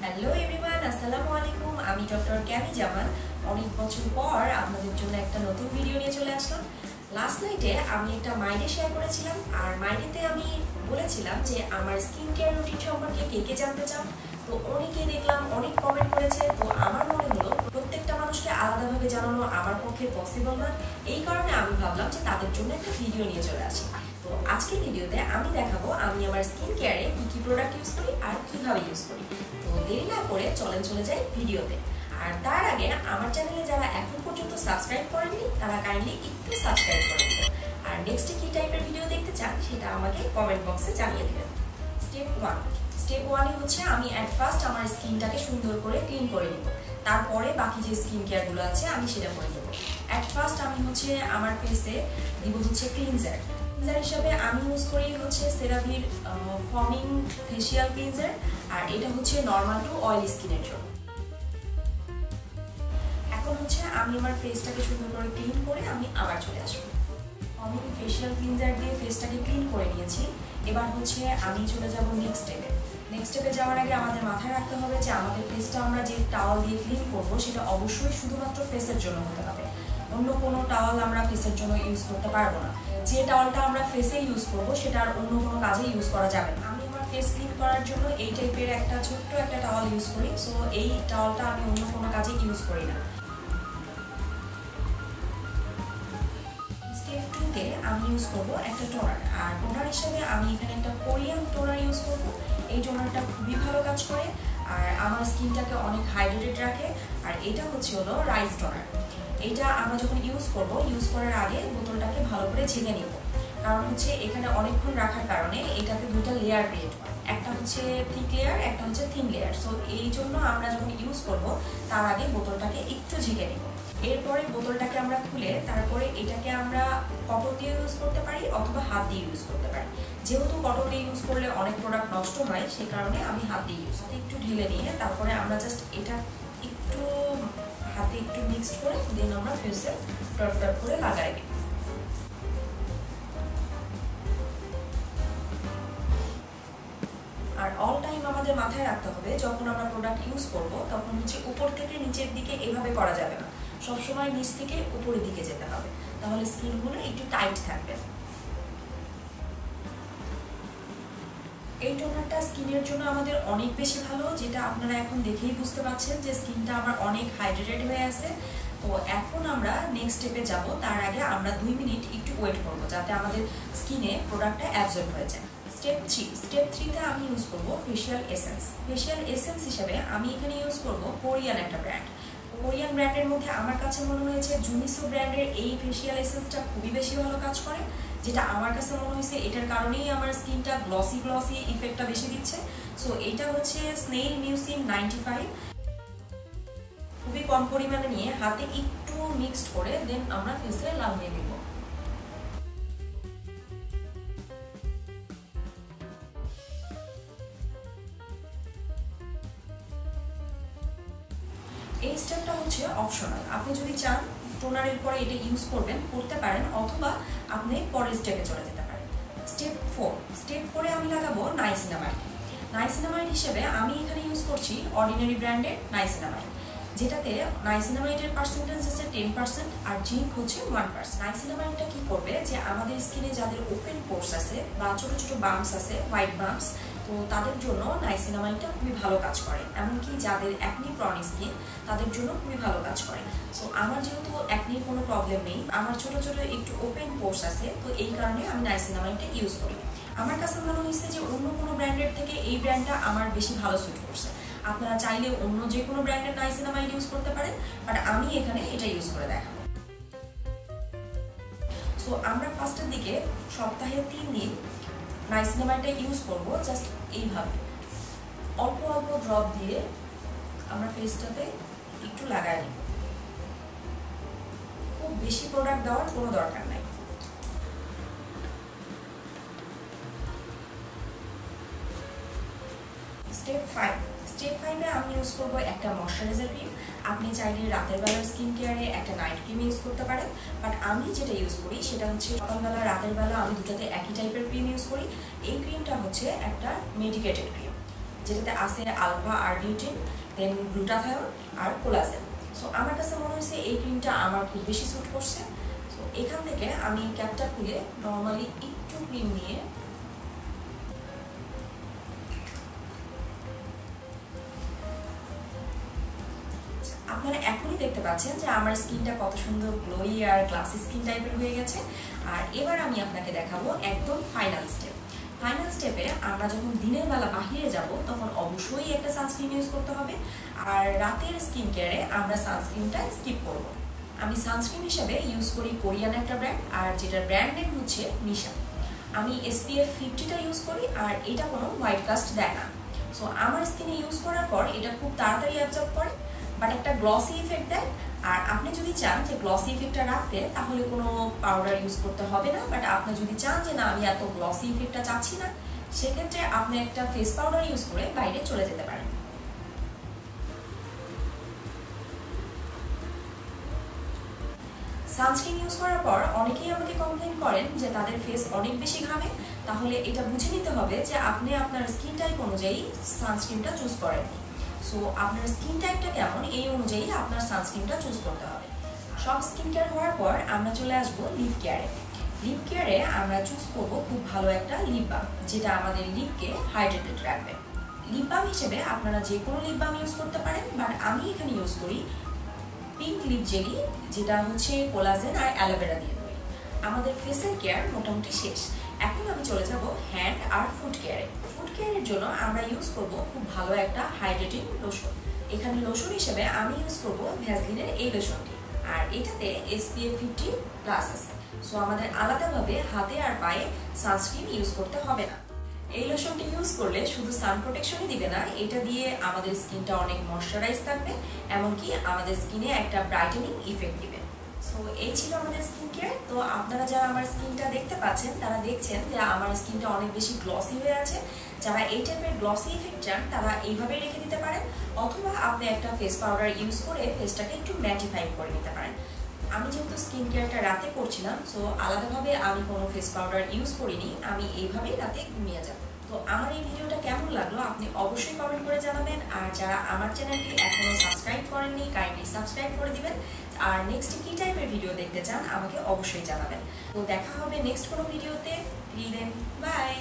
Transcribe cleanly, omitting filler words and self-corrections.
Hello everyone, আসসালামু আলাইকুম। আমি ডক্টর ক্যামি জামান অনেক বছর পর আপনাদের জন্য একটা নতুন ভিডিও নিয়ে চলে আসলাম। লাস্ট নাইটে আমি একটা মাইডে শেয়ার করেছিলাম, আর মাইডেতে আমি বলেছিলাম যে আমার স্কিন কেয়ার রুটিন সম্পর্কে কে কে জানতে চান। তো অনেকেই দেখলাম অনেক কমেন্ট করেছে। তো আমার মনে হলো প্রত্যেকটা মানুষকে আলাদাভাবে জানানো আমার পক্ষে পসিবল না, এই কারণে আমি ভাবলাম যে তাদের জন্য একটা ভিডিও নিয়ে চলে আসি। তো আজকের ভিডিওতে আমি দেখাবো আমি আমার স্কিন কেয়ারে কি কি প্রোডাক্ট ইউজ করি আর কিভাবে ইউজ করি। তো দেরি না করে চলে যাই ভিডিওতে। আর তার আগে আমার চ্যানেলে যারা এখন পর্যন্ত সাবস্ক্রাইব করেননি তারা কাইন্ডলি একটু সাবস্ক্রাইব করে দিবেন। আর নেক্সটে কি টাইপের ভিডিও দেখতে চান সেটা আমাকে কমেন্ট বক্সে জানিয়ে দেবেন। স্টেপ ওয়ানে হচ্ছে আমি অ্যাট ফার্স্ট আমার স্কিনটাকে সুন্দর করে ক্লিন করে নিব। তারপরে বাকি যে স্কিন কেয়ারগুলো আছে আমি সেটা করে দেবো। অ্যাট ফার্স্ট আমি হচ্ছে আমার ফেসে দিব হচ্ছে ক্লিনজার হিসাবে আমি ইউজ করি হচ্ছে সেরাভির ফর্মিং ফেসিয়াল ক্লিনজার, আর এটা হচ্ছে নর্মাল টু অয়েলি স্কিনের জন্য। এখন হচ্ছে আমি আমার ফেসটাকে সুন্দর করে ক্লিন করে আমি আবার চলে আসবো। ফর্মিং ফেসিয়াল ক্লিনজার দিয়ে ফেসটাকে ক্লিন করে নিয়েছি। এবার হচ্ছে আমি চলে যাব নেক্সট স্টেপে যাওয়ার আগে আমাদের মাথায় রাখতে হবে যে আমাদের ফেসটা আমরা যে টাওয়াল দিয়ে ক্লিন করবো সেটা অবশ্যই শুধুমাত্র ফেসের জন্য হতে হবে। অন্য কোনো টাওয়াল আমরা ফেসের জন্য ইউজ করতে পারবো না। যে টাওয়ালটা আমরা ফেসে ইউজ করবো সেটা আর অন্য কোনো কাজে ইউজ করা যাবে না। আমি আমার ফেস ক্লিন করার জন্য এই টাইপের একটা ছোট্ট একটা টাওয়াল ইউজ করি। সো এই টাওয়ালটা আমি অন্য কোনো কাজে ইউজ করি না। স্টেপ 2-তে আমি ইউজ করবো একটা টোনার, আর টোনার হিসেবে আমি এখানে একটা কোরিয়ান টোনার ইউজ করবো। এই টোনারটা খুবই ভালো কাজ করে আর আমার স্কিনটাকে অনেক হাইড্রেটেড রাখে। আর এটা হলো রাইস টোনার। এটা আমরা যখন ইউজ করার আগে বোতলটাকে ভালো করে ছেঁকে নিব, কারণ হচ্ছে এখানে অনেকক্ষণ রাখার কারণে এটাতে দুটো লেয়ার ক্রিয়েট হয়, একটা হচ্ছে থিক লেয়ার, একটা হচ্ছে থিন লেয়ার। সো এই জন্য আমরা যখন ইউজ করব তার আগে বোতলটাকে একটু ছেঁকে নিব। এরপরে বোতলটাকে আমরা খুলে তারপরে এটাকে আমরা কটন দিয়ে ইউজ করতে পারি অথবা হাত দিয়ে ইউজ করতে পারি। যেহেতু কটন দিয়ে ইউজ করলে অনেক প্রোডাক্ট নষ্ট হয়, সেই কারণে আমি হাত দিয়ে ইউজ করি। একটু ঢেলে নিয়ে তারপরে আমরা জাস্ট এটা একটু হাতে একটু মিক্সড করে দেন আমরা ফেসে ডট করে লাগাই দিই। আর অল টাইম আমাদের মাথায় রাখতে হবে যখন আমরা প্রোডাক্ট ইউজ করব তখন হচ্ছে উপর থেকে নিচের দিকে এভাবে করা যাবে না, সবসময় নিচ থেকে উপরের দিকে যেতে হবে, তাহলে স্কিনগুলো একটু টাইট থাকবে। এই টোনারটা স্কিনের জন্য আমাদের অনেক বেশি ভালো, যেটা আপনারা এখন দেখেই বুঝতে পারছেন যে স্কিনটা আমার অনেক হাইড্রেটেড হয়ে আছে। তো এখন আমরা নেক্সট স্টেপে যাব। তার আগে আমরা 2 মিনিট একটু ওয়েট করব যাতে আমাদের স্কিনে প্রোডাক্টটা অ্যাবজর্ব হয়ে যায়। স্টেপ 3-তে আমি ইউজ করব ফেসিয়াল এসেন্স হিসেবে আমি এখানে ইউজ করব কোরিয়ান একটা ব্র্যান্ড। কোরিয়ান ব্র্যান্ডের মধ্যে আমার কাছে মনে হয়েছে জুনিসো ব্র্যান্ডের এই ফেসিয়াল এসেন্সটা খুবই বেশি ভালো কাজ করে, যেটা আমার কাছে মনে হয়েছে এটার কারণেই আমার স্কিনটা গ্লসি ইফেক্টটা বেশি দিচ্ছে। সো এটা হচ্ছে স্নেইল মিউসিন 95, খুবই কম পরিমাণে নিয়ে হাতে একটু মিক্সড করে দেন আমরা ফেসে লাগিয়ে দিব। এই স্টেপটা হচ্ছে অপশনাল, আপনি যদি চান টোনারের পরে এটা ইউজ করতে পারেন অথবা আপনি পরের স্টেপে চলে যেতে পারেন। স্টেপ 4-এ আমি লাগাবো নাইসিনামাইড হিসেবে আমি এখানে ইউজ করছি অর্ডিনারি ব্র্যান্ডের নাইসিনামাইড, যেটাতে নাইসিনামাইডের পার্সেন্টেজ আছে 10% আর জিঙ্ক হচ্ছে 1%। নাইসিনামাইডটা কি করবে যে আমাদের স্কিনে যাদের ওপেন পোর্স আছে বা ছোট ছোট বাম্পস আছে, হোয়াইট বাম্পস, তো তাদের জন্য নাইসিনামাইডটা খুবই ভালো কাজ করে। এমনকি যাদের অ্যাকনি প্রন স্কিন তাদের জন্য খুবই ভালো কাজ করে। সো আমার যেহেতু অ্যাকনির কোনো প্রবলেম নেই, আমার ছোট ছোট একটু ওপেন পোর্স আছে, তো এই কারণে আমি নাইসিনামাইডটা ইউজ করি। আমার কাছে মনে হয়েছে যে অন্য কোনো ব্র্যান্ডের থেকে এই ব্র্যান্ডটা আমার বেশি ভালো স্যুট করছে। আপনারা চাইলে অন্য যে কোনো ব্র্যান্ডের নাইসিনামাইড ইউজ করতে পারেন, বাট আমি এখানে এটা ইউজ করে দেখাবো। সো আমরা ফার্স্টের দিকে সপ্তাহে 3 দিন নাইসিনামাইডটা ইউজ করব। জাস্ট এইভাবে অল্প অল্প ড্রপ দিয়ে আমরা ফেসটাতে একটু লাগাই নিব, খুব বেশি প্রোডাক্ট দেওয়ার কোনো দরকার নাই। স্টেপ 5-এ আমি ইউজ করবো একটা ময়শ্চারাইজার ক্রিম। আপনি চাইলে রাতের বেলার স্কিন কেয়ারে একটা নাইট ক্রিম ইউজ করতে পারেন, বাট আমি যেটা ইউজ করি সেটা হচ্ছে সকালবেলা রাতের বেলা আমি দুটাতে একই টাইপের ক্রিম ইউজ করি। এই ক্রিমটা হচ্ছে একটা মেডিকেটেড ক্রিম। যেটাতে আছে আলফা আরবিউটিন, দেন গ্লুটাথায়ন আর কোলাজেন। সো আমার কাছে মনে হয়েছে এই ক্রিমটা আমার খুব বেশি স্যুট করছে। সো এখান থেকে আমি ক্যাপটা খুলে নর্মালি একটু ক্রিম নিয়ে আপনারা এখনই দেখতে পাচ্ছেন যে আমার স্কিনটা কত সুন্দর গ্লোই আর গ্লাসি স্কিন টাইপের হয়ে গেছে। আর এবার আমি আপনাকে দেখাবো একদম ফাইনাল স্টেপ। ফাইনাল স্টেপে আমরা যখন দিনের বেলা বাহিরে যাব তখন অবশ্যই একটা সানস্ক্রিন ইউজ করতে হবে, আর রাতের স্কিন কেয়ারে আমরা সানস্ক্রিনটা স্কিপ করব। আমি সানস্ক্রিন হিসেবে ইউজ করি কোরিয়ান একটা ব্র্যান্ড, আর যেটার ব্র্যান্ড নেম হচ্ছে নিশা। আমি SPF 50টা ইউজ করি, আর এটা কোনো হোয়াইট কাস্ট দেয় না। সো আমার স্কিনে ইউজ করার পর এটা খুব তাড়াতাড়ি অ্যাবজর্ব করে, বাট একটা গ্লসি ইফেক্ট দেয়। আর আপনি যদি চান যে গ্লসি ইফেক্টটা রাখতে, তাহলে কোনো পাউডার ইউজ করতে হবে না। বাট আপনি যদি চান যে না আমি এত গ্লসি ইফেক্টটা চাচ্ছি না, সেক্ষেত্রে আপনি একটা ফেস পাউডার ইউজ করে বাইরে চলে যেতে পারেন। সানস্ক্রিন ইউজ করার পর অনেকেই আমাকে কমপ্লেন করেন যে তাদের ফেস অনেক বেশি ঘামে। তাহলে এটা বুঝে নিতে হবে যে আপনি আপনার স্কিন টাইপ অনুযায়ী সানস্ক্রিনটা চুজ করেননি। সো আপনার স্কিন টাইপটা কেমন এই অনুযায়ী আপনার সানস্ক্রিনটা চুজ করতে হবে। সব স্কিন কেয়ার হওয়ার পর আমরা চলে আসবো লিপ কেয়ারে। লিপ কেয়ারে আমরা চুজ করবো খুব ভালো একটা লিপ বাম, যেটা আমাদের লিপকে হাইড্রেটেড রাখবে। লিপ বাম হিসেবে আপনারা যে কোনো লিপ বাম ইউজ করতে পারেন, বাট আমি এখানে ইউজ করি পিঙ্ক লিপ জেলি, যেটা হচ্ছে কোলাজেন আর অ্যালোভেরা দিয়ে তৈরি। আমাদের ফেসের কেয়ার মোটামুটি শেষ। এখন আমি চলে যাব হ্যান্ড আর ফুট কেয়ারে। ফুট কেয়ারের জন্য আমরা ইউজ করব খুব ভালো একটা হাইড্রেটিং লোশন। এখানে লোশন হিসেবে আমি ইউজ করব ভ্যাসলিনের এই লোশনটি, আর এটাতে SPF 50+ আছে। সো আমাদের আলাদাভাবে হাতে আর পায়ে সানস্ক্রিন ইউজ করতে হবে না। এই লোশনটি ইউজ করলে শুধু সান প্রোটেকশনই দিবে না, এটা দিয়ে আমাদের স্কিনটা অনেক ময়শ্চারাইজ থাকবে, এমনকি আমাদের স্কিনে একটা ব্রাইটেনিং ইফেক্ট দিবে। সো এই ছিল আমাদের স্কিন কেয়ার। তো আপনারা যারা আমার স্কিনটা দেখতে পাচ্ছেন তারা দেখছেন যে আমার স্কিনটা অনেক বেশি গ্লসি হয়ে আছে। যারা এই টাইপের গ্লসি ইফেক্ট চান তারা এইভাবেই রেখে দিতে পারেন, অথবা আপনি একটা ফেস পাউডার ইউজ করে ফেসটাকে একটু ম্যাটিফাই করে নিতে পারেন। আমি যেহেতু স্কিন কেয়ারটা রাতে করছিলাম, সো আলাদাভাবে আমি কোনো ফেস পাউডার ইউজ করিনি, আমি এইভাবেই রাতে ঘুমিয়ে যাব। তো আমার এই ভিডিওটা কেমন লাগলো আপনি অবশ্যই কমেন্ট করে জানাবেন, আর যারা আমার চ্যানেলটি এখনো সাবস্ক্রাইব করেননি কাইন্ডলি সাবস্ক্রাইব করে দিবেন। আর নেক্সট কি টাইপের ভিডিও দেখতে চান আমাকে অবশ্যই জানাবেন। তো দেখা হবে নেক্সট কোনো ভিডিওতে। Till then by.